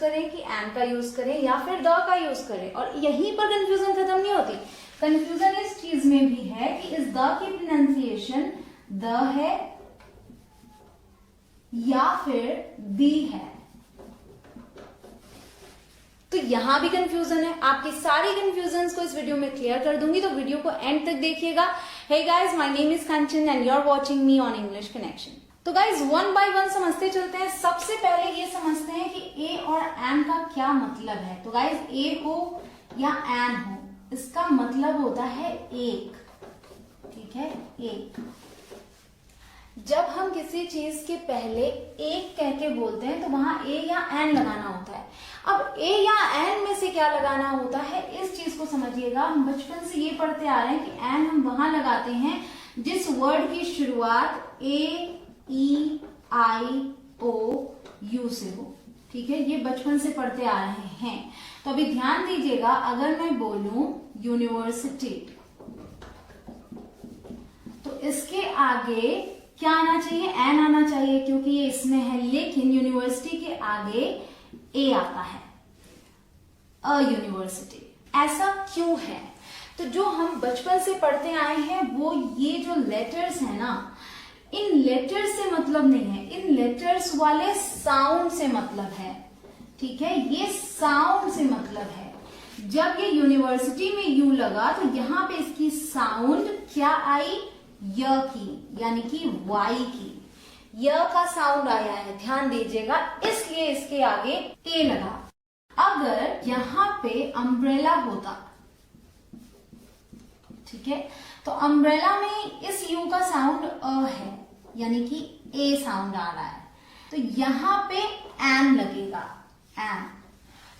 करें कि एन का यूज करें या फिर द का यूज करें। और यहीं पर कंफ्यूजन खत्म नहीं होती, कंफ्यूजन इस चीज में भी है कि इस द की प्रोनाउंसिएशन द है या फिर दी है। तो यहां भी कंफ्यूजन है। आपकी सारी कंफ्यूजन को इस वीडियो में क्लियर कर दूंगी, तो वीडियो को एंड तक देखिएगा। Hey guys, my name is Kanchan and you are watching me on English Connection. तो गाइस, वन बाय वन समझते चलते हैं। सबसे पहले ये समझते हैं कि ए और एन का क्या मतलब है। तो गाइस, ए हो या एन हो, इसका मतलब होता है एक। ठीक है, एक। जब हम किसी चीज के पहले एक कह के बोलते हैं तो वहां ए या एन लगाना होता है। अब ए या एन में से क्या लगाना होता है, इस चीज को समझिएगा। हम बचपन से ये पढ़ते आ रहे हैं कि एन हम वहां लगाते हैं जिस वर्ड की शुरुआत ए, ई, आई, ओ, यू से हो। ठीक है, ये बचपन से पढ़ते आ रहे हैं। तो अभी ध्यान दीजिएगा, अगर मैं बोलूं यूनिवर्सिटी, तो इसके आगे क्या आना चाहिए, एन आना चाहिए, क्योंकि ये इसमें है। लेकिन यूनिवर्सिटी के आगे ए आता है, अ यूनिवर्सिटी। ऐसा क्यों है? तो जो हम बचपन से पढ़ते आए हैं वो ये जो लेटर्स है ना, इन लेटर्स से मतलब नहीं है, इन लेटर्स वाले साउंड से मतलब है। ठीक है, ये साउंड से मतलब है। जब ये यूनिवर्सिटी में यू लगा तो यहां पे इसकी साउंड क्या आई, य की, यानी कि वाई की। य का साउंड आया है, ध्यान दीजिएगा, इसलिए इसके आगे ए लगा। अगर यहां पे अम्ब्रेला होता, ठीक है, तो अम्ब्रेला में इस यू का साउंड अ है, यानी कि ए साउंड आ रहा है, तो यहां पे एन लगेगा, एन।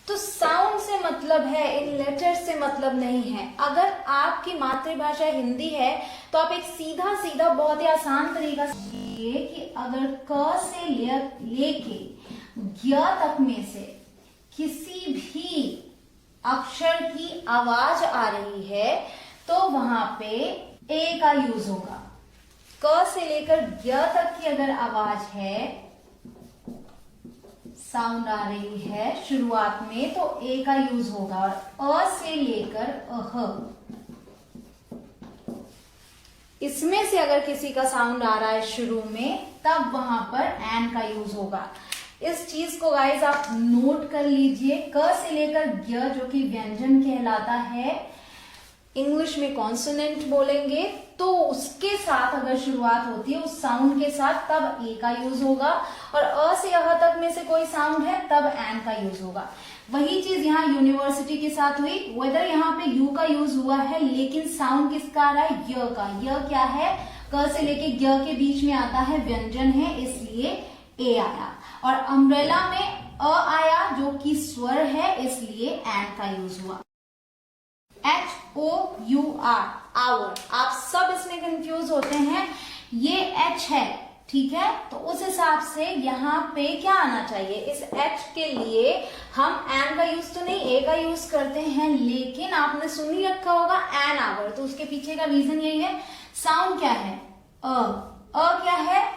तो साउंड से मतलब है, इन लेटर से मतलब नहीं है। अगर आपकी मातृभाषा हिंदी है तो आप एक सीधा सीधा बहुत ही आसान तरीका सीखिए कि अगर क से लेके ज्ञ तक में से किसी भी अक्षर की आवाज आ रही है तो वहां पे ए का यूज होगा। क से लेकर ज्ञ तक की अगर आवाज है, साउंड आ रही है शुरुआत में, तो ए का यूज होगा। और अ से लेकर अह, इसमें से अगर किसी का साउंड आ रहा है शुरू में, तब वहां पर एन का यूज होगा। इस चीज को गाइस आप नोट कर लीजिए। क से लेकर ज्ञ जो कि व्यंजन कहलाता है, इंग्लिश में कॉन्सोनेंट बोलेंगे, तो उसके साथ अगर शुरुआत होती है उस साउंड के साथ, तब ए का यूज होगा। और अ से अह तक में से कोई साउंड है तब एन का यूज होगा। वही चीज यहाँ यूनिवर्सिटी के साथ हुई। वेदर यहाँ पे यू का यूज हुआ है, लेकिन साउंड किसका आ रहा है, य का। य क्या है, क से लेके ज्ञ के बीच में आता है, व्यंजन है, इसलिए ए आया। और अम्ब्रेला में अ आया जो कि स्वर है, इसलिए एन का यूज हुआ। HOUR, hour. आप सब इसमें कंफ्यूज होते हैं, ये H है, ठीक है, तो उस हिसाब से यहाँ पे क्या आना चाहिए, इस H के लिए हम एन का यूज तो नहीं, ए का यूज करते हैं, लेकिन आपने सुन ही रखा होगा एन आवर, तो उसके पीछे का रीजन यही है। साउंड क्या है, अ क्या है,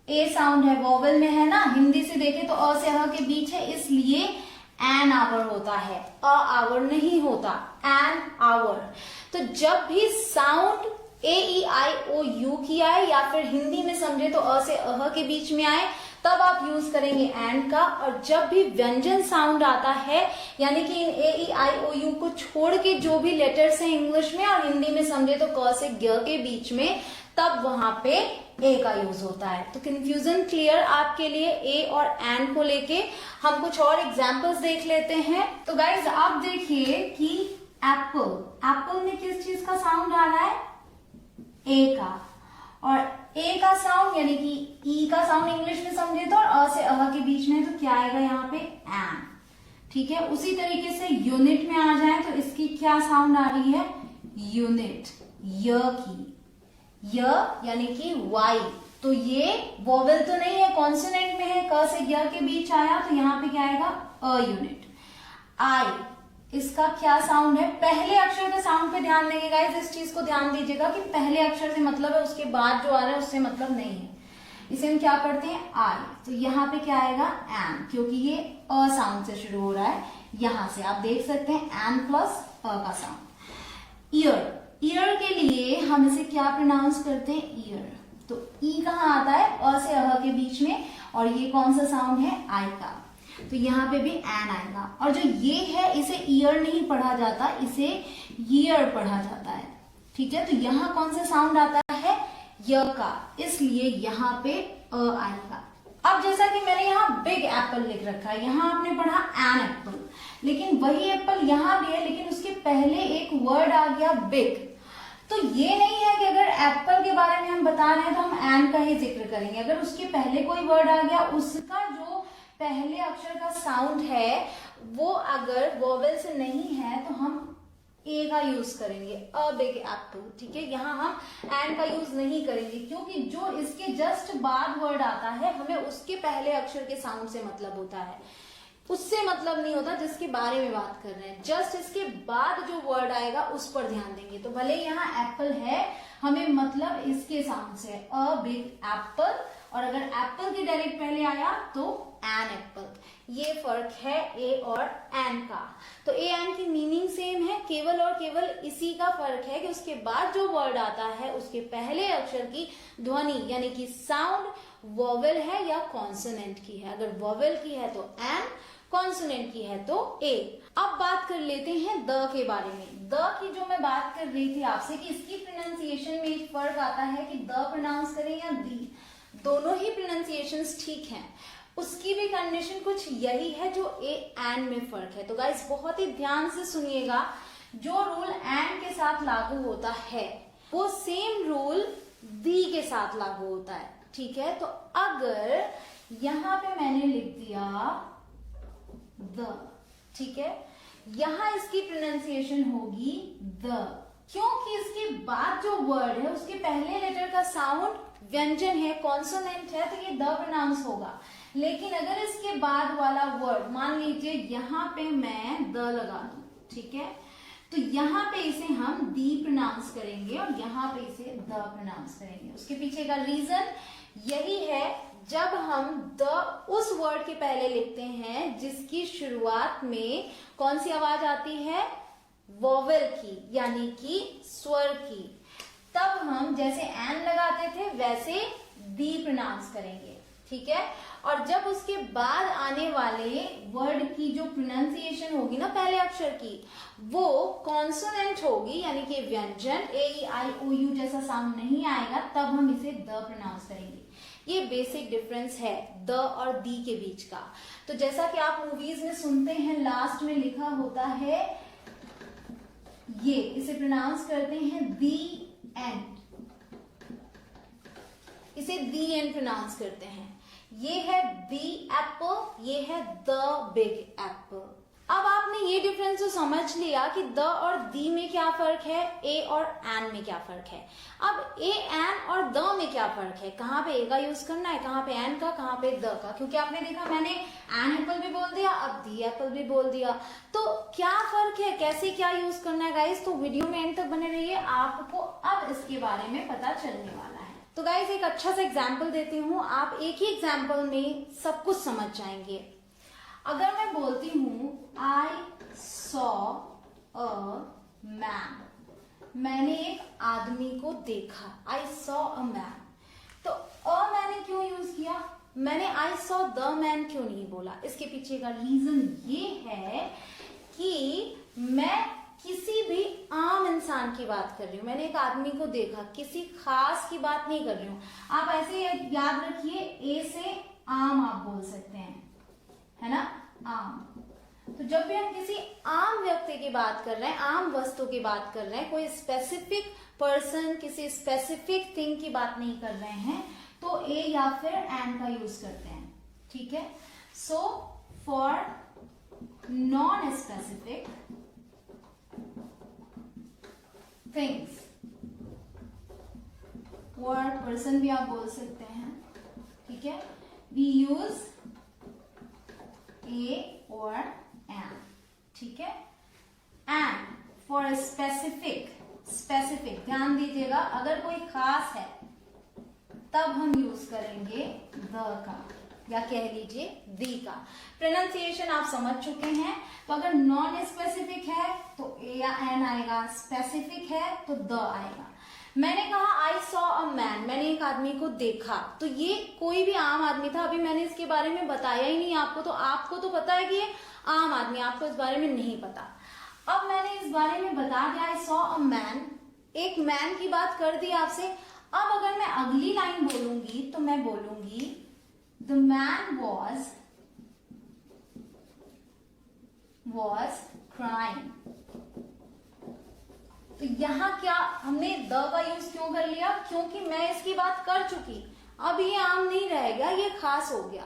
ए साउंड है, वोवेल में है ना, हिंदी से देखे तो अ से अ के बीच है, इसलिए एन आवर होता है, अ आवर नहीं होता, एन आवर। तो जब भी sound A, E, I, O, you की आए, या फिर हिंदी में समझे तो अ से अह के बीच में आए, तब आप यूज करेंगे एन का। और जब भी व्यंजन साउंड आता है, यानी कि इन ए, ई, आई, ओ, यू को छोड़ के जो भी लेटर्स हैं इंग्लिश में और हिंदी में समझे तो क से ज्ञ के बीच में, तब वहां पे ए का यूज होता है। तो कंफ्यूजन क्लियर आपके लिए ए और एन को लेके। हम कुछ और एग्जांपल्स देख लेते हैं। तो गाइज आप देखिए कि एप्पल, एप्पल में किस चीज का साउंड आ रहा है, ए का। और ए का साउंड यानी कि ई का साउंड इंग्लिश में समझे तो, और अ से अह के बीच में तो क्या आएगा यहाँ पे, एन। ठीक है, उसी तरीके से यूनिट में आ जाए तो इसकी क्या साउंड आ रही है, यूनिट, य की, य यानी कि वाई। तो ये वोवेल तो नहीं है, कॉन्सोनेंट में है, क से ज्ञ के बीच आया, तो यहाँ पे क्या आएगा, अ यूनिट। आई, इसका क्या साउंड है, पहले अक्षर के साउंड पे ध्यान देंगे गाइस, इस चीज को ध्यान दीजिएगा कि पहले अक्षर से मतलब है, उसके बाद जो आ रहा है उससे मतलब नहीं है। इसे हम क्या पढ़ते हैं आई, तो यहाँ पे क्या आएगा एन, क्योंकि ये अ साउंड से शुरू हो रहा है। यहां से आप देख सकते हैं एन प्लस अ का साउंड। ईयर, ईयर के लिए हम इसे क्या प्रोनाउंस करते हैं ईयर, तो ई कहाँ आता है अ से अह के बीच में, और ये कौन सा साउंड है आई का, तो यहाँ पे भी एन आएगा। और जो ये है इसे ईयर नहीं पढ़ा जाता, इसे ईयर पढ़ा जाता है, ठीक है। तो यहाँ कौन सा साउंड आता है य का, इसलिए यहाँ पे अ आएगा। अब जैसा कि मैंने यहाँ बिग एप्पल लिख रखा है, यहाँ आपने पढ़ा एन एप्पल, लेकिन वही एप्पल यहाँ भी है, लेकिन उसके पहले एक वर्ड आ गया बिग। तो ये नहीं है कि अगर एप्पल के बारे में हम बता रहे हैं तो हम एन का ही जिक्र करेंगे, अगर उसके पहले कोई वर्ड आ गया उसका जो पहले अक्षर का साउंड है वो अगर वोवेल से नहीं है तो हम ए का यूज करेंगे, अ बिग एप्पल, ठीक है। यहाँ हम एन का यूज नहीं करेंगे, क्योंकि जो इसके जस्ट बाद वर्ड आता है हमें उसके पहले अक्षर के साउंड से मतलब होता है, उससे मतलब नहीं होता जिसके बारे में बात कर रहे हैं। जस्ट इसके बाद जो वर्ड आएगा उस पर ध्यान देंगे। तो भले यहाँ एप्पल है, हमें मतलब इसके साउंड से अ बिग एप्पल, और अगर एप्पल के डायरेक्ट पहले आया तो एन एप्पल। ये फर्क है ए और एन का। तो ए एन की मीनिंग सेम है, केवल और केवल इसी का फर्क है कि उसके बाद जो वर्ड आता है उसके पहले अक्षर की ध्वनि यानी कि साउंड वोवेल है या कॉन्सोनेंट की है। अगर वोवेल की है तो एन, कॉन्सोनेंट की है तो ए। अब बात कर लेते हैं द के बारे में। द की जो मैं बात कर रही थी आपसे कि इसकी प्रोनाउंसिएशन में एक फर्क आता है कि द प्रोनाउंस करें या दी, दोनों ही प्रोनाउंसिएशंस ठीक हैं। उसकी भी कंडीशन कुछ यही है जो ए एन में फर्क है। तो गाइस बहुत ही ध्यान से सुनिएगा, जो रूल एन के साथ लागू होता है वो सेम रूल दी के साथ लागू होता है, ठीक है। तो अगर यहां पे मैंने लिख दिया द, ठीक है, यहां इसकी प्रोनाउंसिएशन होगी द, क्योंकि इसके बाद जो वर्ड है उसके पहले लेटर का साउंड व्यंजन है, कॉन्सोनेंट है, तो ये द प्रोनाउंस होगा। लेकिन अगर इसके बाद वाला वर्ड, मान लीजिए यहां पे मैं द लगा दूं, ठीक है, तो यहाँ पे इसे हम दी प्रोनाउंस करेंगे और यहाँ पे इसे द प्रोनाउंस करेंगे। उसके पीछे का रीजन यही है, जब हम द उस वर्ड के पहले लिखते हैं जिसकी शुरुआत में कौन सी आवाज आती है, वोवेल की, यानी कि स्वर की, तब हम जैसे एन लगाते थे वैसे दी प्रोनाउंस करेंगे, ठीक है। और जब उसके बाद आने वाले वर्ड की जो प्रोनाउंसिएशन होगी ना पहले अक्षर की, वो कॉन्सोनेंट होगी, यानी कि व्यंजन ए ई आई ओ यू जैसा साउंड नहीं आएगा, तब हम इसे द प्रोनाउंस करेंगे। ये बेसिक डिफरेंस है द और दी के बीच का। तो जैसा कि आप मूवीज में सुनते हैं लास्ट में लिखा होता है ये, इसे प्रोनाउंस करते हैं दी एंड, इसे दी एंड प्रोनाउंस करते हैं। ये है दी एप्पल, ये है द बिग एप्पल। अब आपने ये डिफरेंस तो समझ लिया कि द और दी में क्या फर्क है, ए और एन में क्या फर्क है। अब ए एन और द में क्या फर्क है, कहाँ पे ए का यूज करना है, कहाँ पे एन का, कहाँ पे द का, क्योंकि आपने देखा मैंने एन एप्पल भी बोल दिया, अब दी एप्पल भी बोल दिया। तो क्या फर्क है, कैसे क्या यूज करना है गाइस, तो वीडियो में एंड तक बने रहिए, आपको अब इसके बारे में पता चलने वाला है। तो गाइस एक अच्छा सा एग्जाम्पल देती हूँ, आप एक ही एग्जाम्पल में सब कुछ समझ जाएंगे। अगर मैं बोलती हूँ I saw a man, मैंने एक आदमी को देखा, I saw a man, तो अ मैंने क्यों यूज किया, मैंने I saw the man क्यों नहीं बोला। इसके पीछे का रीजन ये है कि मैं किसी भी आम इंसान की बात कर रही हूँ, मैंने एक आदमी को देखा, किसी खास की बात नहीं कर रही हूँ। आप ऐसे याद रखिए, ए से आम आप बोल सकते हैं, है ना, आम। तो जब भी हम किसी आम व्यक्ति की बात कर रहे हैं, आम वस्तु की बात कर रहे हैं, कोई स्पेसिफिक पर्सन, किसी स्पेसिफिक थिंग की बात नहीं कर रहे हैं, तो ए या फिर एन का यूज करते हैं, ठीक है। So for non specific things, word person भी आप बोल सकते हैं, ठीक है, वी यूज ए और एन, ठीक है। एंड फॉर स्पेसिफिक, स्पेसिफिक ध्यान दीजिएगा, अगर कोई खास है, तब हम यूज करेंगे द का, या कह लीजिए दी का। प्रोनाउंसिएशन आप समझ चुके हैं। तो अगर नॉन स्पेसिफिक है तो ए या एन आएगा, स्पेसिफिक है तो द आएगा। मैंने कहा आई सॉ अ मैन, मैंने एक आदमी को देखा, तो ये कोई भी आम आदमी था। अभी मैंने इसके बारे में बताया ही नहीं आपको, तो आपको तो पता है कि ये आम आदमी, आपको इस बारे में नहीं पता। अब मैंने इस बारे में बता दिया आई सॉ अ मैन, एक मैन की बात कर दी आपसे। अब अगर मैं अगली लाइन बोलूंगी तो मैं बोलूंगी द मैन was crying। तो यहां क्या हमने द का यूज क्यों कर लिया? क्योंकि मैं इसकी बात कर चुकी, अब ये आम नहीं रहेगा, ये खास हो गया।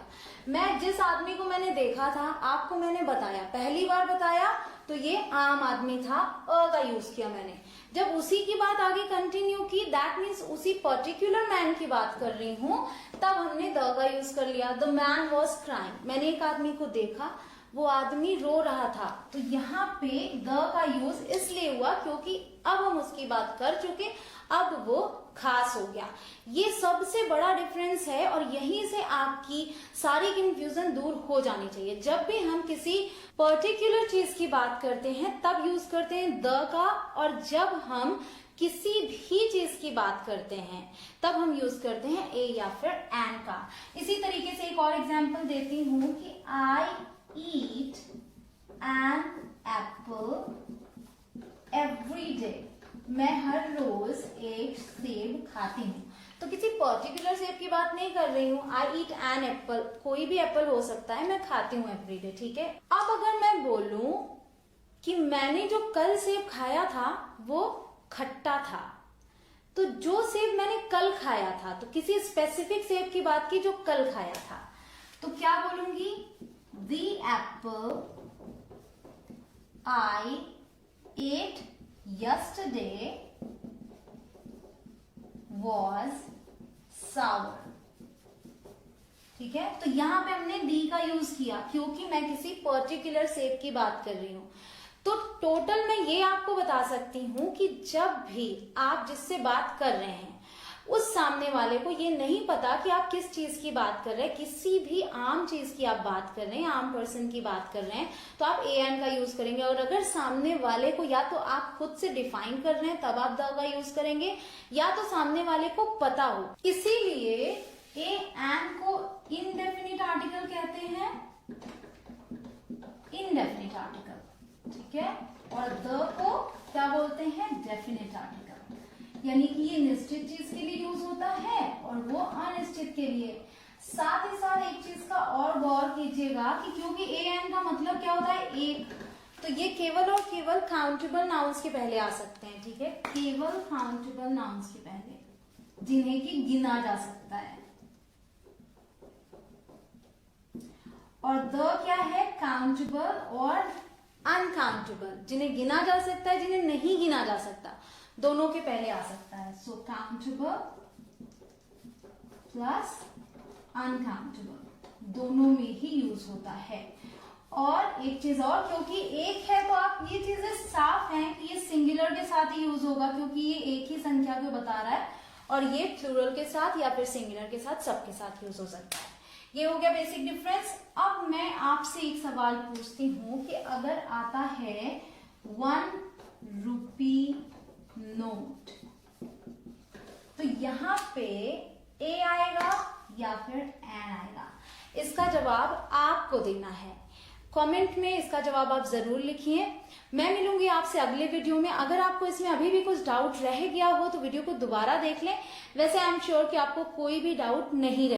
मैं जिस आदमी को मैंने देखा था, आपको मैंने बताया, पहली बार बताया तो ये आम आदमी था, अ का यूज किया मैंने। जब उसी की बात आगे कंटिन्यू की, दैट मीन्स उसी पर्टिकुलर मैन की बात कर रही हूं, तब हमने द का यूज कर लिया। द मैन वॉज क्राइंग, मैंने एक आदमी को देखा, वो आदमी रो रहा था। तो यहाँ पे द का यूज इसलिए हुआ क्योंकि अब हम उसकी बात कर चुके, अब वो खास हो गया। ये सबसे बड़ा डिफरेंस है और यहीं से आपकी सारी कंफ्यूजन दूर हो जानी चाहिए। जब भी हम किसी पर्टिकुलर चीज की बात करते हैं तब यूज करते हैं द का, और जब हम किसी भी चीज की बात करते हैं तब हम यूज करते हैं ए या फिर एन का। इसी तरीके से एक और एग्जांपल देती हूं कि I eat an apple every day, मैं हर रोज एक सेब खाती हूँ। तो किसी पर्टिकुलर सेब की बात नहीं कर रही हूँ। आई ईट एन एप्पल, कोई भी एप्पल हो सकता है, मैं खाती हूँ एवरी डे, ठीक है। अब अगर मैं बोलूं कि मैंने जो कल सेब खाया था वो खट्टा था, तो जो सेब मैंने कल खाया था, तो किसी स्पेसिफिक सेब की बात की जो कल खाया था, तो क्या बोलूंगी? The apple I ate yesterday was sour। ठीक है, तो यहां पे हमने दी का यूज किया क्योंकि मैं किसी पर्टिकुलर सेब की बात कर रही हूं। तो टोटल मैं ये आपको बता सकती हूं कि जब भी आप जिससे बात कर रहे हैं उस सामने वाले को ये नहीं पता कि आप किस चीज की बात कर रहे हैं, किसी भी आम चीज की आप बात कर रहे हैं, आम पर्सन की बात कर रहे हैं, तो आप ए एन का यूज करेंगे। और अगर सामने वाले को या तो आप खुद से डिफाइन कर रहे हैं तब आप द का यूज करेंगे, या तो सामने वाले को पता हो। इसीलिए ए एन को इनडेफिनिट आर्टिकल कहते हैं, इनडेफिनिट आर्टिकल, ठीक है। और द को क्या बोलते हैं? Definite article. यानी कि ये निश्चित चीज के लिए यूज होता है और वो अनिश्चित के लिए। साथ ही साथ एक चीज का और गौर कीजिएगा कि क्योंकि ए एन का मतलब क्या होता है? एक, तो ये केवल और केवल काउंटेबल नाउन्स के पहले आ सकते हैं, ठीक है। केवल काउंटेबल नाउन्स के पहले, जिन्हें कि गिना जा सकता है। और द क्या है? काउंटेबल और अनकाउंटेबल, जिन्हें गिना जा सकता है, जिन्हें नहीं गिना जा सकता, दोनों के पहले आ सकता है। सो काउंटेबल प्लस अनकाउंटेबल दोनों में ही यूज होता है। और एक चीज और, क्योंकि एक है तो आप ये चीजें साफ हैं कि ये सिंगुलर के साथ ही यूज होगा, क्योंकि ये एक ही संख्या को बता रहा है, और ये प्लूरल के साथ या फिर सिंगुलर के साथ, सबके साथ यूज हो सकता है। ये हो गया बेसिक डिफरेंस। अब मैं आपसे एक सवाल पूछती हूं कि अगर आता है 1 रुपी नोट, तो यहाँ पे ए आएगा या फिर एन आएगा? इसका जवाब आपको देना है। कमेंट में इसका जवाब आप जरूर लिखिए। मैं मिलूंगी आपसे अगले वीडियो में। अगर आपको इसमें अभी भी कुछ डाउट रह गया हो तो वीडियो को दोबारा देख लें। वैसे आई एम श्योर कि आपको कोई भी डाउट नहीं रहे।